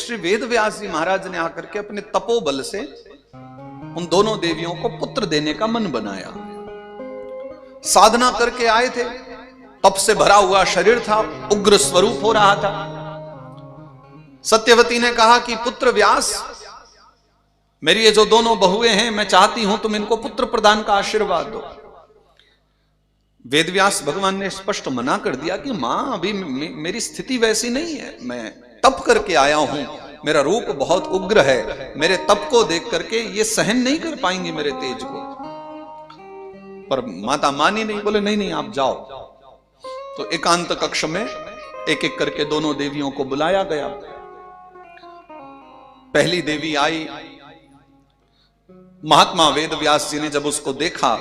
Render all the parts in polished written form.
श्री वेद व्यास जी महाराज ने आकर के अपने तपोबल से उन दोनों देवियों को पुत्र देने का मन बनाया। साधना करके आए थे, तप से भरा हुआ शरीर था, उग्र स्वरूप हो रहा था। सत्यवती ने कहा कि पुत्र व्यास, मेरी ये जो दोनों बहुएं हैं, मैं चाहती हूं तुम इनको पुत्र प्रदान का आशीर्वाद दो। वेदव्यास भगवान ने स्पष्ट मना कर दिया कि मां अभी मेरी स्थिति वैसी नहीं है, मैं तप करके आया हूं, मेरा रूप बहुत उग्र है, मेरे तप को देख करके ये सहन नहीं कर पाएंगे मेरे तेज को। पर माता मानी नहीं, बोले नहीं नहीं आप जाओ। तो एकांत कक्ष में एक एक करके दोनों देवियों को बुलाया गया। पहली देवी आई, महात्मा वेदव्यास जी ने जब उसको देखा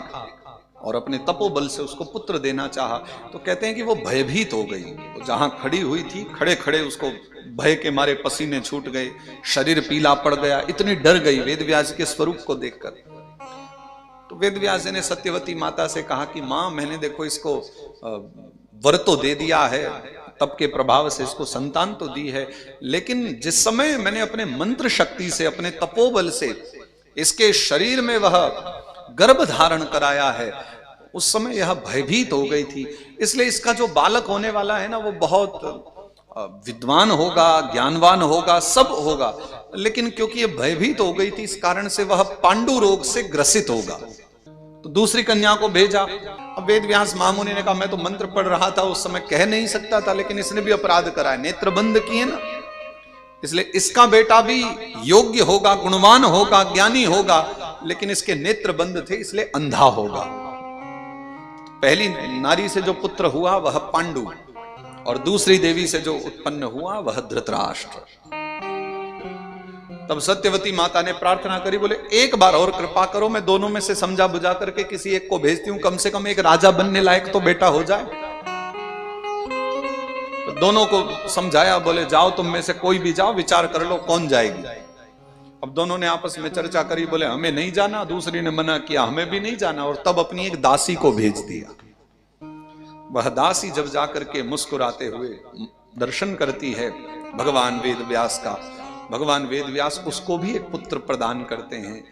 और अपने तपोबल से उसको पुत्र देना चाहा, तो कहते हैं कि वो भयभीत हो गई। तो जहां खड़ी हुई थी, खड़े खड़े उसको भय के मारे पसीने छूट गए, शरीर पीला पड़ गया, इतनी डर गई वेदव्यास के स्वरूप को देखकर। तो वेदव्यास जी ने सत्यवती माता से कहा कि मां, मैंने देखो इसको वर तो दे दिया है, तप के प्रभाव से इसको संतान तो दी है, लेकिन जिस समय मैंने अपने मंत्र शक्ति से, अपने तपोबल से इसके शरीर में वह गर्भ धारण कराया है, उस समय यह भयभीत हो गई थी। इसलिए इसका जो बालक होने वाला है ना, वो बहुत विद्वान होगा, ज्ञानवान होगा, सब होगा, लेकिन क्योंकि यह भयभीत हो गई थी, इस कारण से वह पांडु रोग से ग्रसित होगा। तो दूसरी कन्या को भेजा। अब वेदव्यास महामुनि ने कहा, मैं तो मंत्र पढ़ रहा था, उस समय कह नहीं सकता था, लेकिन इसने भी अपराध करा है, नेत्रबंध किए ना, इसलिए इसका बेटा भी योग्य होगा, गुणवान होगा, ज्ञानी होगा, लेकिन इसके नेत्र बंद थे, इसलिए अंधा होगा। पहली नारी से जो पुत्र हुआ वह पांडु, और दूसरी देवी से जो उत्पन्न हुआ वह धृतराष्ट्र। तब सत्यवती माता ने प्रार्थना करी, बोले एक बार और कृपा करो, मैं दोनों में से समझा बुझा करके किसी एक को भेजती हूं, कम से कम एक राजा बनने लायक तो बेटा हो जाए। तो दोनों को समझाया, बोले जाओ तुम में से कोई भी जाओ, विचार कर लो कौन जाएगी। अब दोनों ने आपस में चर्चा करी, बोले हमें नहीं जाना, दूसरी ने मना किया हमें भी नहीं जाना, और तब अपनी एक दासी को भेज दिया। वह दासी जब जाकर के मुस्कुराते हुए दर्शन करती है भगवान वेदव्यास का, भगवान वेदव्यास उसको भी एक पुत्र प्रदान करते हैं।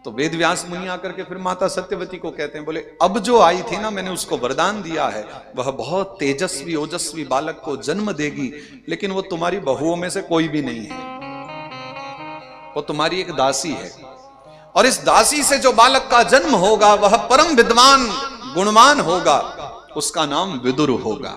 तो वेदव्यास मुनि आकर के फिर माता सत्यवती को कहते हैं, बोले अब जो आई थी ना, मैंने उसको वरदान दिया है, वह बहुत तेजस्वी ओजस्वी बालक को जन्म देगी, लेकिन वो तुम्हारी बहुओं में से कोई भी नहीं है, वो तुम्हारी एक दासी है, और इस दासी से जो बालक का जन्म होगा वह परम विद्वान गुणवान होगा, उसका नाम विदुर होगा।